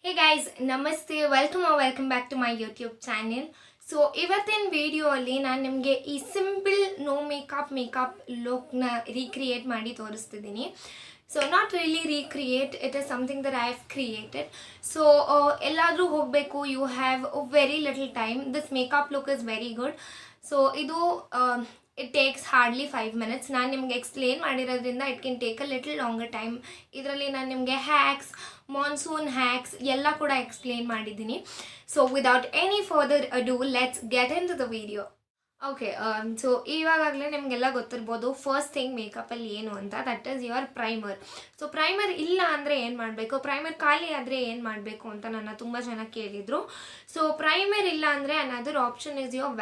Hey guys, ನಮಸ್ತೆ, welcome back to my YouTube channel. So ಇವತ್ತಿನ video ಅಲ್ಲಿ ನಾನು ನಿಮಗೆ ಈ ಸಿಂಪಲ್ ನೋ ಮೇಕಪ್ ಲುಕ್ನ ರೀಕ್ರಿಯೇಟ್ ಮಾಡಿ ತೋರಿಸ್ತಿದ್ದೀನಿ. So not really recreate, it is something that I have created. So ಎಲ್ಲಾದರೂ ಹೋಗಬೇಕು, you have very little time, this makeup look is very good. So ಇದು ಇಟ್ ಟೇಕ್ಸ್ ಹಾರ್ಡ್ಲಿ 5 minutes. ನಾನು ನಿಮಗೆ explain ಮಾಡಿರೋದ್ರಿಂದ it can take a little longer time. ಇದರಲ್ಲಿ ನಾನು ನಿಮಗೆ hacks, monsoon hacks ಎಲ್ಲ ಕೂಡ ಎಕ್ಸ್ಪ್ಲೇನ್ ಮಾಡಿದ್ದೀನಿ. So without any further ado, let's get into the video. Okay, so ಇವಾಗಲೇ ನಿಮಗೆಲ್ಲ ಗೊತ್ತಿರ್ಬೋದು ಫಸ್ಟ್ ಥಿಂಗ್ ಮೇಕಪ್ಪಲ್ಲಿ ಏನು ಅಂತ, that is your primer. So primer ಇಲ್ಲ ಅಂದರೆ ಏನು ಮಾಡಬೇಕು, ಪ್ರೈಮರ್ ಖಾಲಿ ಆದರೆ ಏನು ಮಾಡಬೇಕು ಅಂತ ನನ್ನ ತುಂಬ ಜನ ಕೇಳಿದರು. ಸೊ ಪ್ರೈಮರ್ ಇಲ್ಲ ಅಂದರೆ ಅನದರ್ ಆಪ್ಷನ್ ಇಸ್ ಯುವರ್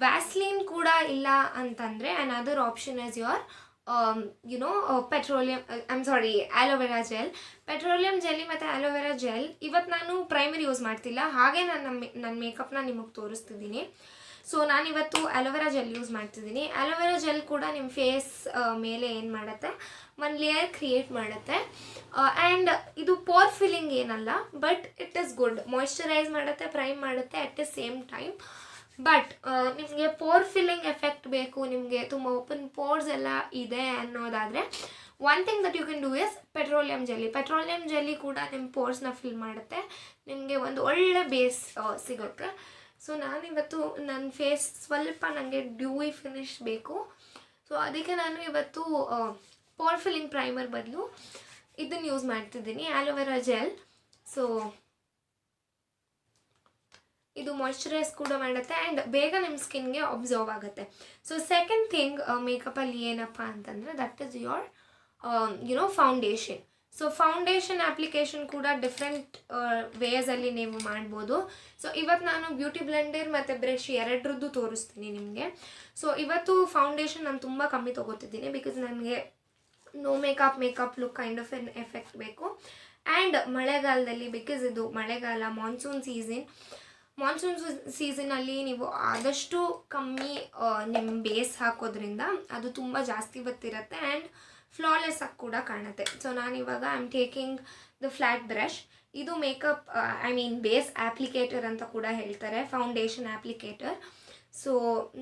ವ್ಯಾಸ್ಲೀನ್ ಕೂಡ ಇಲ್ಲ ಅಂತಂದರೆ another option is your petroleum, aloe vera gel. Petroleum jelly ಮತ್ತು ಆಲೋವೆರಾ ಜೆಲ್ ಇವತ್ತು ನಾನು ಪ್ರೈಮರ್ ಯೂಸ್ ಮಾಡ್ತಿಲ್ಲ, ಹಾಗೆ ನನ್ನ ಮೇಕಪ್ನ ನಿಮಗೆ ತೋರಿಸ್ತಿದ್ದೀನಿ. ಸೊ ನಾನಿವತ್ತು ಆಲೋವೆರಾ ಜೆಲ್ ಯೂಸ್ ಮಾಡ್ತಿದ್ದೀನಿ. ಆಲೋವೆರಾ ಜೆಲ್ ಕೂಡ ನಿಮ್ಮ ಫೇಸ್ ಮೇಲೆ ಏನು ಮಾಡುತ್ತೆ, ಒಂದು ಲೇಯರ್ ಕ್ರಿಯೇಟ್ ಮಾಡುತ್ತೆ. ಆ್ಯಂಡ್ ಇದು ಪೋರ್ ಫಿಲ್ಲಿಂಗ್ ಏನಲ್ಲ, but it is good, moisturise ಮಾಡುತ್ತೆ, ಪ್ರೈಮ್ ಮಾಡುತ್ತೆ at the same time. But ನಿಮಗೆ ಪೋರ್ ಫಿಲ್ಲಿಂಗ್ ಎಫೆಕ್ಟ್ ಬೇಕು, ನಿಮಗೆ ತುಂಬ ಓಪನ್ ಪೋರ್ಸ್ ಎಲ್ಲ ಇದೆ ಅನ್ನೋದಾದರೆ one thing that you can do is petroleum jelly ಕೂಡ ನಿಮ್ಮ ಪೋರ್ಸ್ನ ಫಿಲ್ ಮಾಡುತ್ತೆ, ನಿಮಗೆ ಒಂದು ಒಳ್ಳೆ ಬೇಸ್ ಸಿಗುತ್ತೆ. ಸೊ ನಾನಿವತ್ತು ನನ್ನ ಫೇಸ್ ಸ್ವಲ್ಪ ನನಗೆ ಡ್ಯೂಯಿ ಫಿನಿಶ್ ಬೇಕು. ಸೊ ಅದಕ್ಕೆ ನಾನು ಇವತ್ತು ಪೋರ್ ಫಿಲ್ಲಿಂಗ್ ಪ್ರೈಮರ್ ಬದಲು ಇದನ್ನು ಯೂಸ್ ಮಾಡ್ತಿದ್ದೀನಿ, ಆಲೋವೆರಾ ಜೆಲ್. ಸೊ ಇದು ಮಾಯ್ಶ್ಚರೈಸ್ ಕೂಡ ಮಾಡುತ್ತೆ ಆ್ಯಂಡ್ ಬೇಗ ನಿಮ್ಮ ಸ್ಕಿನ್ಗೆ ಅಬ್ಸರ್ವ್ ಆಗುತ್ತೆ. ಸೊ ಸೆಕೆಂಡ್ ಥಿಂಗ್ ಮೇಕಪ್ಪಲ್ಲಿ ಏನಪ್ಪ ಅಂತಂದರೆ that is your foundation. So foundation application ಕೂಡ ಡಿಫ್ರೆಂಟ್ ವೇಸಲ್ಲಿ ನೀವು ಮಾಡ್ಬೋದು. ಸೊ ಇವತ್ತು ನಾನು ಬ್ಯೂಟಿ ಬ್ಲೆಂಡರ್ ಮತ್ತು ಬ್ರಷ್ ಎರಡರದ್ದು ತೋರಿಸ್ತೀನಿ ನಿಮಗೆ. ಸೊ ಇವತ್ತು ಫೌಂಡೇಶನ್ ನಾನು ತುಂಬ ಕಮ್ಮಿ ತೊಗೋತಿದ್ದೀನಿ, ಬಿಕಾಸ್ ನನಗೆ no makeup look kind of an effect ಬೇಕು. ಆ್ಯಂಡ್ ಮಳೆಗಾಲದಲ್ಲಿ, ಬಿಕಾಸ್ ಇದು ಮಳೆಗಾಲ, ಮಾನ್ಸೂನ್ ಸೀಸನಲ್ಲಿ ನೀವು ಆದಷ್ಟು ಕಮ್ಮಿ ನಿಮ್ಮ ಬೇಸ್ ಹಾಕೋದ್ರಿಂದ ಅದು ತುಂಬ ಜಾಸ್ತಿ ಗೊತ್ತಿರುತ್ತೆ ಆ್ಯಂಡ್ ಫ್ಲಾಲೆಸ್ ಆಗಿ ಕೂಡ ಕಾಣುತ್ತೆ. ಸೊ ನಾನಿವಾಗ I am taking the flat brush. ಇದು ಮೇಕಪ್ ಬೇಸ್ ಆ್ಯಪ್ಲಿಕೇಟರ್ ಅಂತ ಕೂಡ ಹೇಳ್ತಾರೆ, ಫೌಂಡೇಶನ್ ಆ್ಯಪ್ಲಿಕೇಟರ್. ಸೊ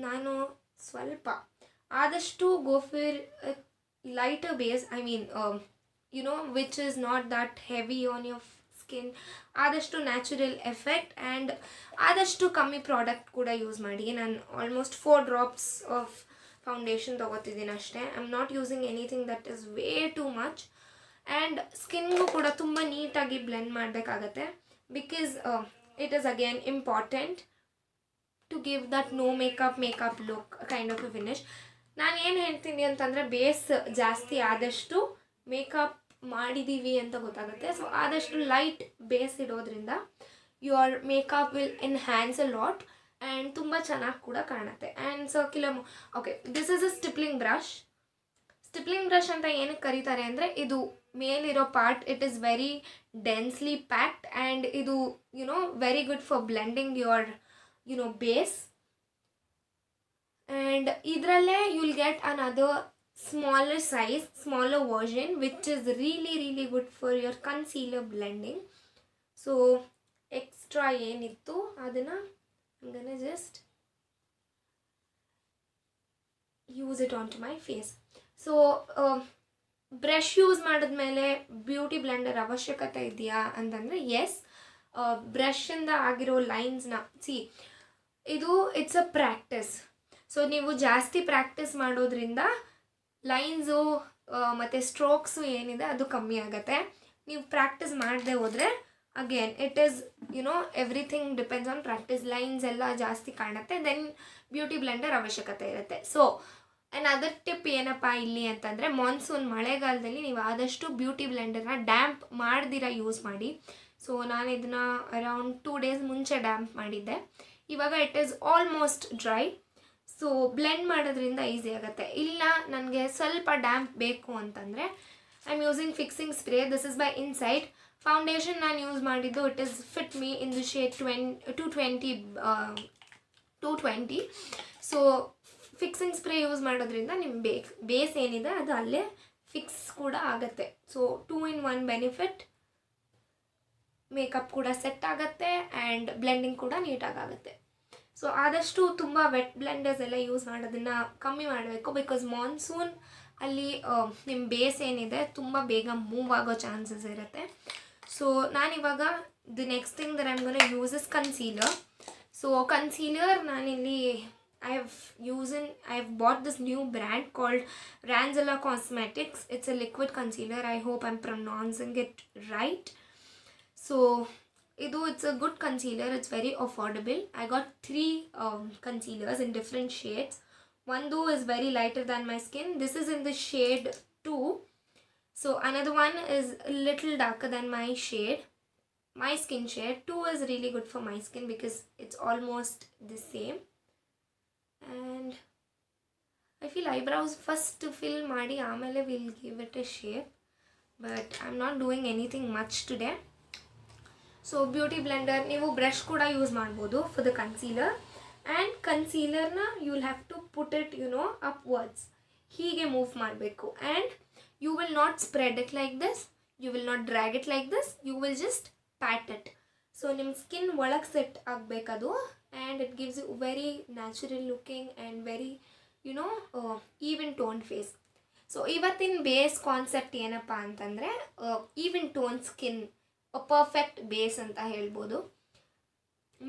ನಾನು ಸ್ವಲ್ಪ ಆದಷ್ಟು go for lighter base, which is not that heavy on your skin. ಆದಷ್ಟು ನ್ಯಾಚುರಲ್ ಎಫೆಕ್ಟ್ ಆ್ಯಂಡ್ ಆದಷ್ಟು ಕಮ್ಮಿ ಪ್ರಾಡಕ್ಟ್ ಕೂಡ ಯೂಸ್ ಮಾಡಿ. ನಾನು ಆಲ್ಮೋಸ್ಟ್ 4 drops ಆಫ್ ಫೌಂಡೇಶನ್ ತೊಗೋತಿದ್ದೀನಿ ಅಷ್ಟೇ. I am not using anything that is way too much. And ಸ್ಕಿನ್ಗೂ ಕೂಡ ತುಂಬ ನೀಟಾಗಿ ಬ್ಲೆಂಡ್ ಮಾಡಬೇಕಾಗತ್ತೆ, because it is again important to give that no makeup look kind of a finish. ನಾನು ಏನು ಹೇಳ್ತೀನಿ ಅಂತಂದರೆ ಬೇಸ್ ಜಾಸ್ತಿ ಆದಷ್ಟು ಮೇಕಪ್ ಮಾಡಿದ್ದೀವಿ ಅಂತ ಗೊತ್ತಾಗುತ್ತೆ. ಸೊ ಆದಷ್ಟು ಲೈಟ್ ಬೇಸ್ ಇಡೋದ್ರಿಂದ your makeup will enhance a lot and ತುಂಬ ಚೆನ್ನಾಗಿ ಕೂಡ ಕಾಣುತ್ತೆ. And circular okay, this is a stippling brush ಅಂತ ಏನಕ್ಕೆ ಕರೀತಾರೆ ಅಂದರೆ ಇದು ಮೇಲಿರೋ part it is very densely packed and ಇದು very good for blending your base. And ಇದರಲ್ಲೇ you will get another smaller version which is really good for your concealer blending. So extra ಏನಿತ್ತು ಅದನ್ನು I'm gonna just use it onto my face. So brush use ಮಾಡಿದ್ಮೇಲೆ beauty Blender ಅವಶ್ಯಕತೆ ಇದೆಯಾ ಅಂತಂದರೆ S. ಬ್ರಷಿಂದ ಆಗಿರೋ ಲೈನ್ಸ್ನ ಇದು it's a practice. So ನೀವು ಜಾಸ್ತಿ ಪ್ರಾಕ್ಟೀಸ್ ಮಾಡೋದ್ರಿಂದ ಲೈನ್ಸು ಮತ್ತು ಸ್ಟ್ರೋಕ್ಸು ಏನಿದೆ ಅದು ಕಮ್ಮಿ ಆಗುತ್ತೆ. ನೀವು ಪ್ರಾಕ್ಟೀಸ್ ಮಾಡದೆ ಹೋದರೆ again it is everything depends on practice. Lines ಎಲ್ಲ ಜಾಸ್ತಿ ಕಾಣುತ್ತೆ, ದೆನ್ ಬ್ಯೂಟಿ ಬ್ಲೆಂಡರ್ ಅವಶ್ಯಕತೆ ಇರುತ್ತೆ. ಸೊ ಅದರ್ ಟಿಪ್ ಏನಪ್ಪ ಇಲ್ಲಿ ಅಂತಂದರೆ ಮಾನ್ಸೂನ್ ಮಳೆಗಾಲದಲ್ಲಿ ನೀವು ಆದಷ್ಟು ಬ್ಯೂಟಿ ಬ್ಲೆಂಡರ್ನ ಡ್ಯಾಂಪ್ ಮಾಡ್ದಿರ ಯೂಸ್ ಮಾಡಿ. ಸೊ ನಾನು ಇದನ್ನು ಅರೌಂಡ್ 2 days ಮುಂಚೆ ಡ್ಯಾಂಪ್ ಮಾಡಿದ್ದೆ. ಇವಾಗ it is almost dry. So blend ಮಾಡೋದ್ರಿಂದ ಈಸಿ ಆಗುತ್ತೆ. ಇಲ್ಲ ನನಗೆ ಸ್ವಲ್ಪ ಡ್ಯಾಂಪ್ ಬೇಕು ಅಂತಂದರೆ I am using fixing spray. This is by inside. Foundation ನಾನು ಯೂಸ್ ಮಾಡಿದ್ದು it is fit me in the shade 220. So fixing spray use ಮಾಡೋದ್ರಿಂದ ನಿಮ್ಮ ಬೇಸ್ ಏನಿದೆ ಅದು ಅಲ್ಲೇ ಫಿಕ್ಸ್ ಕೂಡ ಆಗುತ್ತೆ. So 2 in 1 benefit. ಮೇಕಪ್ ಕೂಡ ಸೆಟ್ ಆಗುತ್ತೆ ಆ್ಯಂಡ್ ಬ್ಲೆಂಡಿಂಗ್ ಕೂಡ ನೀಟಾಗಿ ಆಗುತ್ತೆ. ಸೊ ಆದಷ್ಟು ತುಂಬ ವೆಟ್ ಬ್ಲೆಂಡರ್ಸ್ ಎಲ್ಲ ಯೂಸ್ ಮಾಡೋದನ್ನು ಕಮ್ಮಿ ಮಾಡಬೇಕು, ಬಿಕಾಸ್ ಮಾನ್ಸೂನ್ ಅಲ್ಲಿ ನಿಮ್ಮ ಬೇಸ್ ಏನಿದೆ ತುಂಬ ಬೇಗ ಮೂವ್ ಆಗೋ ಚಾನ್ಸಸ್ ಇರುತ್ತೆ. ಸೊ ನಾನಿವಾಗ the next thing that I am gonna use is concealer. So concealer ನಾನಿಲ್ಲಿ I've bought this new brand called Ranzella Cosmetics. It's a liquid concealer. I hope I'm pronouncing it right. So it's a good concealer. It's very affordable. I got 3 concealers in different shades. One though is very lighter than my skin. This is in the shade 2. So another one is a little darker than my skin shade. 2 is really good for my skin because it's almost the same. And I feel eyebrows first fill ಮಾಡಿ ಆಮೇಲೆ we'll give it a shape, but I'm not doing anything much today. So beauty Blender, ನೀವು brush ಕೂಡ use ಮಾಡ್ಬೋದು for the concealer. And ಕನ್ಸೀಲರ್ನ you'll have to put it upwards. ಹೀಗೆ move ಮಾಡಬೇಕು. And you will not spread it like this, you will not drag it like this, you will just pat it. So ನಿಮ್ಮ skin ಒಳಗೆ set ಆಗಬೇಕದು, and it gives you very natural looking and very even tone face. So ಇವತ್ತಿನ base concept ಏನಪ್ಪ ಅಂತಂದರೆ even tone skin, perfect base ಅಂತ ಹೇಳ್ಬೋದು.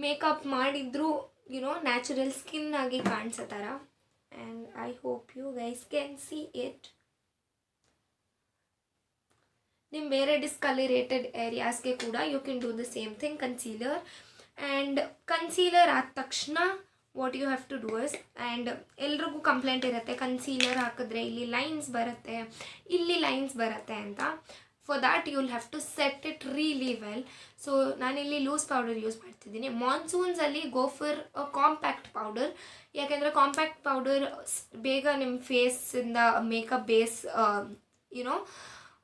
Makeup ಮಾಡಿದ್ರೂ natural skin ಆಗಿ ಕಾಣಿಸೋ ಥರ. And I hope you guys can see it. ನಿಮ್ಮ ಬೇರೆ ಡಿಸ್ಕಲರೇಟೆಡ್ ಏರಿಯಾಸ್ಗೆ ಕೂಡ you can do the same thing, concealer. And concealer ಆದ ತಕ್ಷಣ what you have to do is, and ಎಲ್ರಿಗೂ ಕಂಪ್ಲೇಂಟ್ ಇರುತ್ತೆ ಕನ್ಸೀಲರ್ ಹಾಕಿದ್ರೆ ಇಲ್ಲಿ ಲೈನ್ಸ್ ಬರುತ್ತೆ, ಇಲ್ಲಿ ಲೈನ್ಸ್ ಬರುತ್ತೆ ಅಂತ. For that you will have to set it really well. So ನಾನಿಲ್ಲಿ ಲೂಸ್ ಪೌಡರ್ ಯೂಸ್ ಮಾಡ್ತಿದ್ದೀನಿ. ಮಾನ್ಸೂನ್ಸಲ್ಲಿ ಗೋ ಫಾರ್ ಕಾಂಪ್ಯಾಕ್ಟ್ ಪೌಡರ್, ಯಾಕೆಂದರೆ ಕಾಂಪ್ಯಾಕ್ಟ್ ಪೌಡರ್ ಬೇಗ ನಿಮ್ಮ ಫೇಸಿಂದ ಮೇಕಪ್ ಬೇಸ್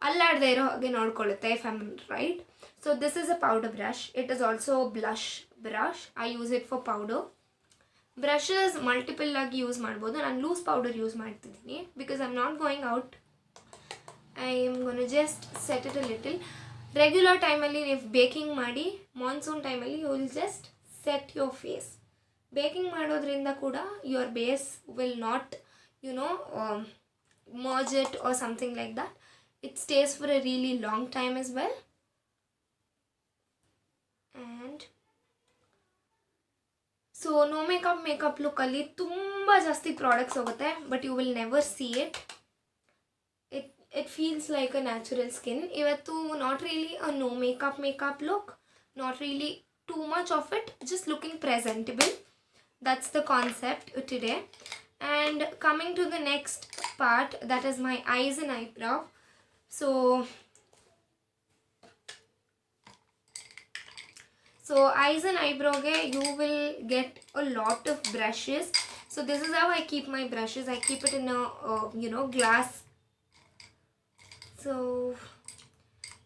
ಅಲ್ಲಾಡದೆ ಇರೋ ಹಾಗೆ ನೋಡ್ಕೊಳ್ಳುತ್ತೆ, if I am right. So this is a powder brush. It is also blush brush. I use it for powder. Brushes multiple ಆಗಿ ಯೂಸ್ ಮಾಡ್ಬೋದು. ನಾನು ಲೂಸ್ ಪೌಡರ್ ಯೂಸ್ ಮಾಡ್ತಿದ್ದೀನಿ because I am not going out. I am gonna just set it a little. Regular ಟೈಮಲ್ಲಿ ನೀವು baking ಮಾಡಿ, monsoon ಟೈಮಲ್ಲಿ you will just set your face. Baking ಮಾಡೋದ್ರಿಂದ ಕೂಡ your base will not merge it or something like that. It stays for a really long time as well. And so no makeup look ಅಲ್ಲಿ ತುಂಬ ಜಾಸ್ತಿ products ಹೋಗುತ್ತೆ, but you will never see it. It feels like a natural skin. ಇವತ್ತು not really a no makeup look, not really too much of it, just looking presentable. That's the concept today. And coming to the next part, that is my eyes and eyebrow. So eyes and eyebrow you will get a lot of brushes. So this is how I keep my brushes. I keep it in a glass. So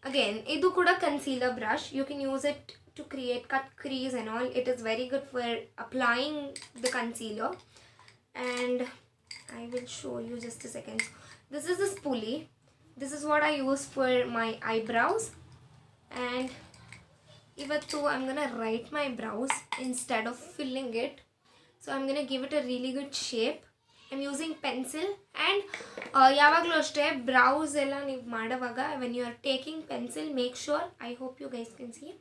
again, idu kuda concealer brush. You can use it to create cut crease and all. It is very good for applying the concealer. And I will show you just a second. This is a spoolie. This is what I use for my eyebrows. And ivattu I'm gonna write my brows instead of filling it. So I'm gonna give it a really good shape. I'm using pencil. And yavaglu ashte brows ella ನೀವು ಮಾಡುವಾಗ when you are taking pencil, make sure, I hope you guys can see,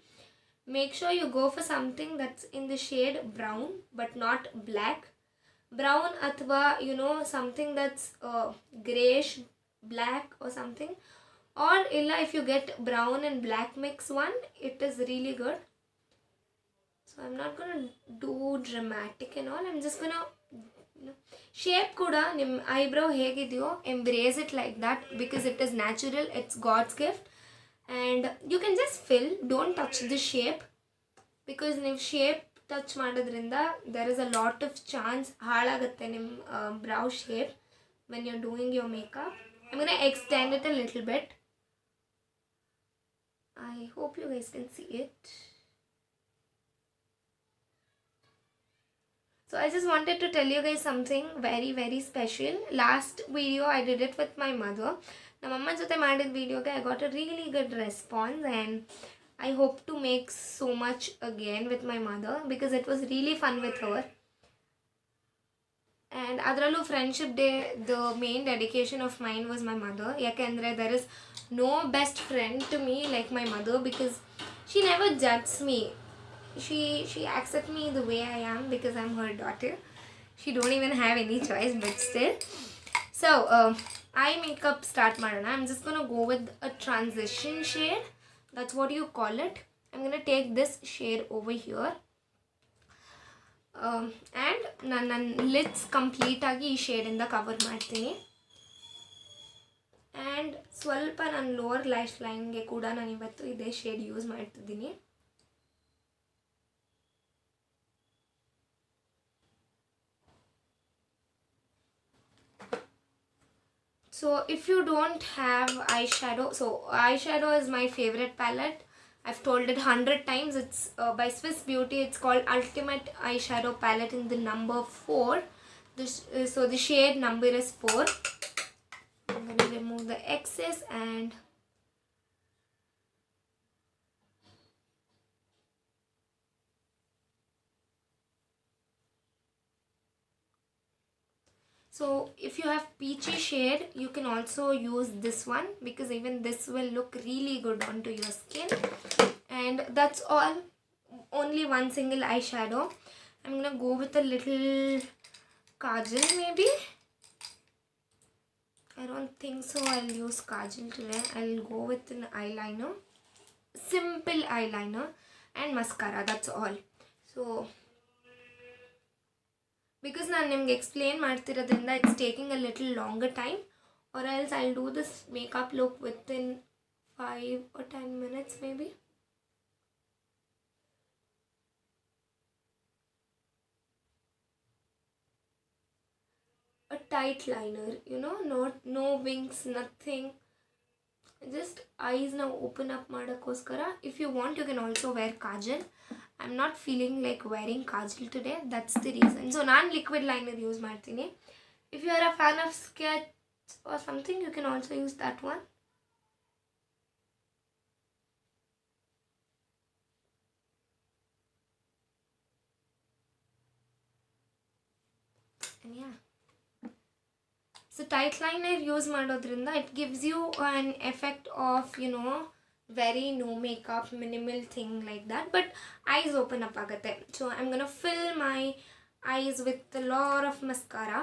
make sure you go for something that's in the shade brown but not black. Brown athwa something that's grayish black or something, or illa if you get brown and black mix one, it is really good. So I'm not gonna do dramatic and all. I'm just gonna shape kuda nim eyebrow hegidyo embrace it like that because it is natural, it's God's gift. And you can just fill, don't touch the shape, because ನೀವು shape touch ಮಾಡೋದ್ರಿಂದ there is a lot of chance ಹಾಳಾಗುತ್ತೆ ನಿಮ್ಮ brow shape when you're doing your makeup. I'm going to extend it a little bit. I hope you guys can see it. So I just wanted to tell you guys something very very special. Last video I did it with my mother. ನಮ್ಮ ಅಮ್ಮ ಜೊತೆ ಮಾಡಿದ ವಿಡಿಯೋಗೆ I got a really good response, and I hope to make so much again with my mother because it was really fun with her. And ಅದರಲ್ಲೂ friendship day the main dedication of mind was my mother. ಯಾಕೆಂದರೆ there is no best friend to me like my mother because she never judges me. She accepts me the way I am because I'm her daughter. She don't even have any choice, but still. So eye makeup start ಮಾಡೋಣ. I'm just gonna go with a transition shade. That's what you call it. I'm gonna take this shade over here. And ನನ್ನ lids ಕಂಪ್ಲೀಟಾಗಿ ಈ ಶೇಡಿಂದ cover ಮಾಡ್ತೀನಿ. And ಸ್ವಲ್ಪ ನನ್ನ lower lash ಲೈನ್ಗೆ ಕೂಡ ನಾನು ಇವತ್ತು ಇದೇ ಶೇಡ್ ಯೂಸ್ ಮಾಡ್ತಿದ್ದೀನಿ. So if you don't have eyeshadow, so eyeshadow is my favorite palette. I've told it 100 times. It's by Swiss Beauty. It's called Ultimate Eyeshadow Palette in the number 4. This so the shade number is 4. I'm going to remove the excess and so if you have peachy shade, you can also use this one because even this will look really good onto your skin. And that's all. Only one single eyeshadow. I'm gonna go with a little kajal maybe. I don't think so I'll use kajal today. I'll go with an eyeliner. Simple eyeliner and mascara. That's all. So because ನಾನು ನಿಮ್ಗೆ explain ಮಾಡ್ತಿರೋದ್ರಿಂದ it's taking a little longer time or else I'll do this makeup look within 5 or 10 minutes maybe. A tight liner, you know, no wings, nothing, just eyes now open up madakoskara. If you want, you can also wear kajal. I'm not feeling like wearing kajal today, that's the reason. So ನಾನು liquid liner use ಮಾಡ್ತೀನಿ. If you are a fan of sketch or something, you can also use that one. And yeah, so tight liner use ಮಾಡೋದ್ರಿಂದ it gives you an effect of, you know, very no makeup minimal thing like that, but eyes open up agate. So I'm gonna fill my eyes with a lot of mascara.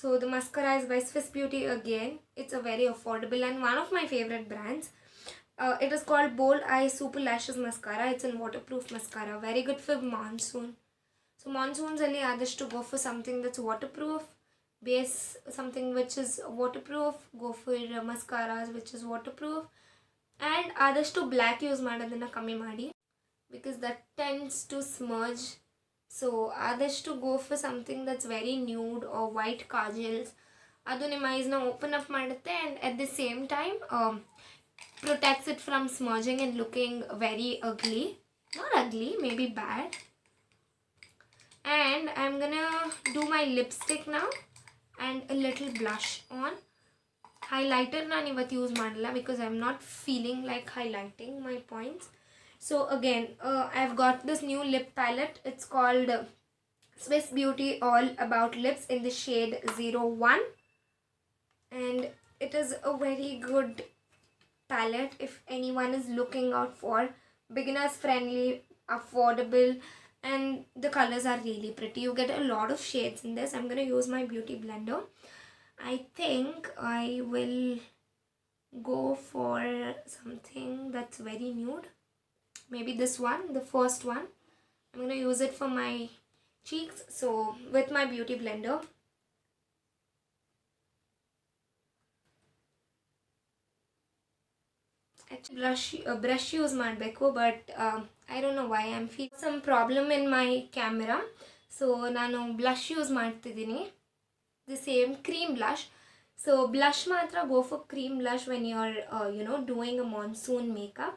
So the mascara is by Swiss Beauty again. It's a very affordable and one of my favorite brands. It is called Bold Eye Super Lashes Mascara. It's a waterproof mascara, very good for monsoon. So monsoons alli adashtu go for something that's waterproof. Base something which is waterproof. Go for mascaras which is waterproof. And ಆದಷ್ಟು black use ಮಾಡೋದನ್ನು ಕಮ್ಮಿ ಮಾಡಿ because that tends to smudge. So ಆದಷ್ಟು go for something that's very nude or white kajals. ಅದು ನಿಮ್ಮ ಐಸ್ನ open up ಮಾಡುತ್ತೆ and at the same time protects it from smudging and looking very ugly. Not ugly, maybe bad. And I'm gonna do my lipstick now and a little blush on. Highlighter ನಾನು ಇವತ್ತು use ಮಾಡಲ್ಲ because I'm not feeling like highlighting my points. So again, I've got this new lip palette. It's called Swiss Beauty All About Lips in the shade 01. And it is a very good palette if anyone is looking out for beginners friendly, affordable, and the colors are really pretty. You get a lot of shades in this. I'm going to use my beauty blender. I think I will go for something that's very nude. Maybe this one, the first one. I'm going to use it for my cheeks. So with my beauty blender, brush use ಮಾಡಬೇಕು, but I don't know why I'm feeling some problem in my camera. So ನಾನು blush use ಮಾಡ್ತಿದ್ದೀನಿ, the same cream blush. So blush matra go for cream blush when you're you know, doing a monsoon makeup.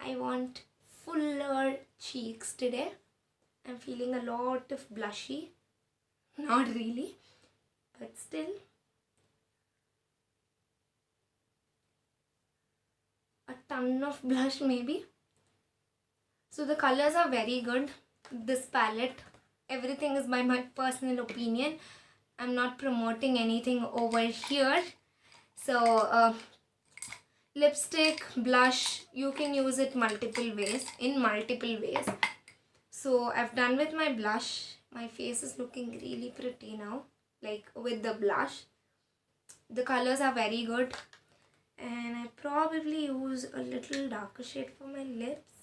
I want fuller cheeks today. I'm feeling a lot of blushy. Not really, but still a ton of blush maybe. So the colors are very good. This palette, everything is by my personal opinion. I'm not promoting anything over here. So lipstick, blush, you can use it in multiple ways. So I've done with my blush. My face is looking really pretty now, like with the blush. The colors are very good. And I probably use a little darker shade for my lips.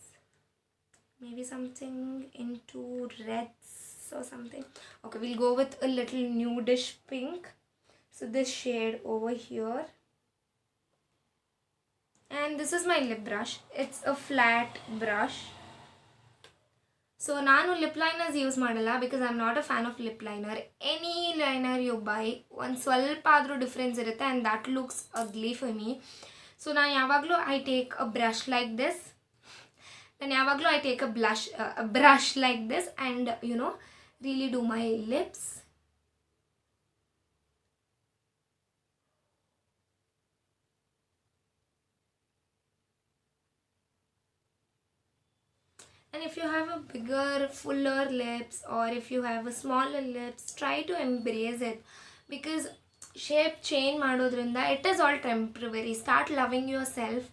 Maybe something into reds or something. Okay, we'll go with a little nudish pink. So this shade over here. And this is my lip brush. It's a flat brush. So ನಾನು lip liners use ಮಾಡಲ್ಲ because I am not a fan of lip liner. Any liner you buy ಒಂದು ಸ್ವಲ್ಪ ಆದರೂ difference ಇರುತ್ತೆ and that looks ugly for me. So ನಾನು ಯಾವಾಗಲೂ I take a brush like this. I take a brush like this and really do my lips. And if you have a bigger, fuller lips or if you have a smaller lips, try to embrace it because shape change madodrinda it is all temporary. Start loving yourself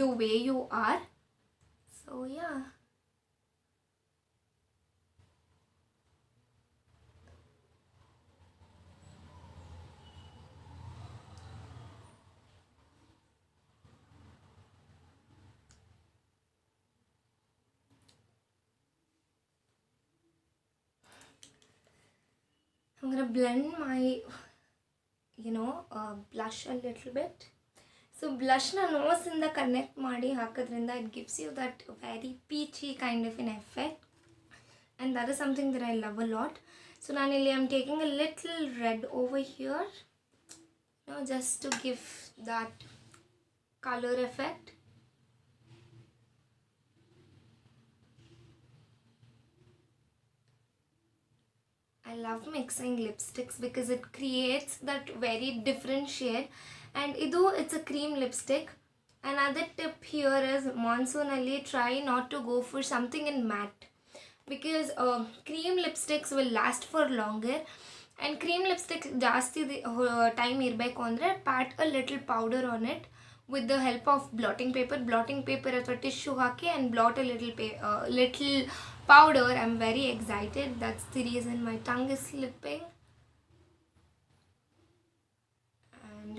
the way you are. So yeah. I'm gonna blend my blush a little bit. So blush na nose inda connect ಮಾಡಿ ಹಾಕೋದ್ರಿಂದ it gives you that very peachy kind of an effect, and that is something that I love a lot. So nanili I'm taking a little red over here, just to give that color effect. I love mixing lipsticks because it creates that very different shade. And it's a cream lipstick. Another tip here is monsoon alli try not to go for something in matte because cream lipsticks will last for longer, and cream lipstick ಜಾಸ್ತಿ time ಇರಬೇಕು ಅಂದರೆ pat a little powder on it with the help of blotting paper ಅಥವಾ tissue hockey and blot a little powder. I'm very excited. That's the reason my tongue is slipping. And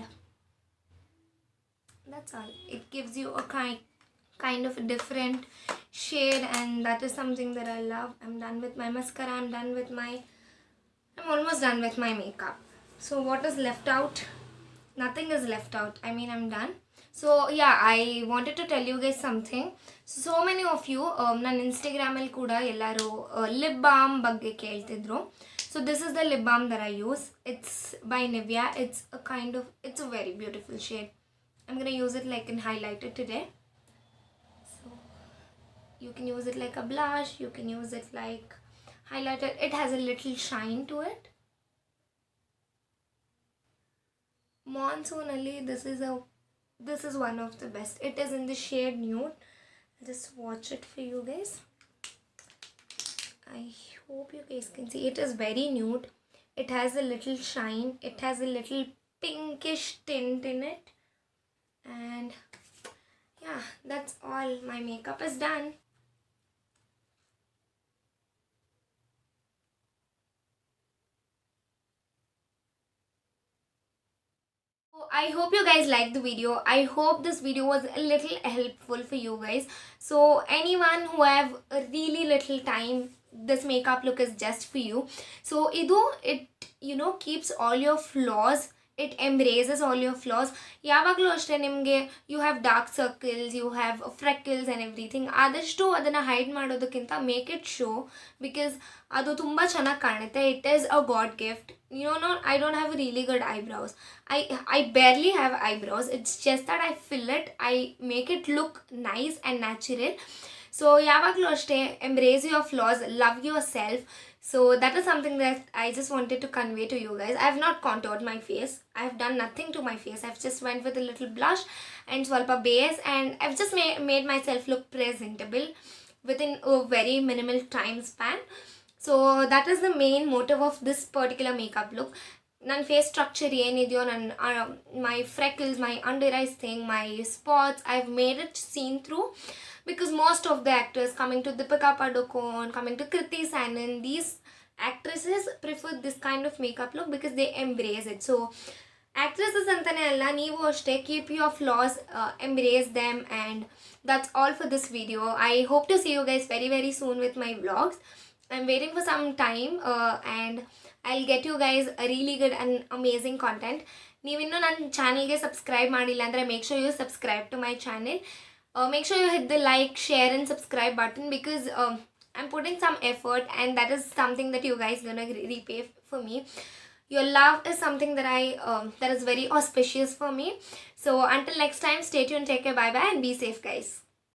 that's all. It gives you a kind of a different shade, and that is something that I love. I'm done with my mascara. I'm almost done with my makeup. So what is left out? Nothing is left out. I mean, I'm done. So yeah, I wanted to tell you guys something. So many of you ನನ್ನ ಇನ್ಸ್ಟಾಗ್ರಾಮಲ್ಲಿ ಕೂಡ ಎಲ್ಲರೂ lip balm ಬಗ್ಗೆ ಕೇಳ್ತಿದ್ರು. So this is the lip balm that I use. It's by Nivea. It's a very beautiful shade. I'm going to use it like in highlighter today. So you can use it like a blush. You can use it like highlighter. It has a little shine to it. Monsoon alli this is one of the best. It is in the shade nude. I'll just swatch it for you guys. I hope you guys can see. It is very nude. It has a little shine. It has a little pinkish tint in it. And yeah, that's all. My makeup is done. I hope you guys liked the video. I hope this video was a little helpful for you guys. So anyone who have a really little time, this makeup look is just for you. So it keeps all your flaws. It embraces all your flaws. ಯಾವಾಗಲೂ ಅಷ್ಟೇ ನಿಮಗೆ you have dark circles, you have freckles and everything, ಆದಷ್ಟು ಅದನ್ನು hide ಮಾಡೋದಕ್ಕಿಂತ make it show, because ಅದು ತುಂಬ ಚೆನ್ನಾಗಿ ಕಾಣುತ್ತೆ. It is a god gift. I don't have really good eyebrows. I barely have eyebrows. It's just that I fill it. I make it look nice and natural. So ಯಾವಾಗಲೂ ಅಷ್ಟೇ embrace your flaws, love your self. So that is something that I just wanted to convey to you guys. I have not contoured my face. I have done nothing to my face. I've just went with a little blush and swalpa base, and I've just made myself look presentable within a very minimal time span. So that is the main motive of this particular makeup look. ನನ್ನ face structure ಏನಿದೆಯೋ, ನನ್ನ my freckles, my under eyes thing, my spots, I have made it seen through. Because most of the actors, coming to Deepika Padukone, coming to Kriti Sanon, these actresses prefer this kind of makeup look because they embrace it. So actresses antane alla, neevu ashte keep your flaws, embrace them, and that's all for this video. I hope to see you guys very very soon with my vlogs. I'm waiting for some time, and I'll get you guys a really good and amazing content. ನೀವಿನ್ನೂ ನನ್ನ ಚಾನಲ್ಗೆ subscribe ಮಾಡಿಲ್ಲ ಅಂದರೆ make sure you subscribe to my channel. Make sure you hit the like, share and subscribe button, because I'm putting some effort, and that is something that you guys gonna repay for me. Your love is something that that is very auspicious for me. So until next time, stay tuned, take care, bye bye, and be safe guys.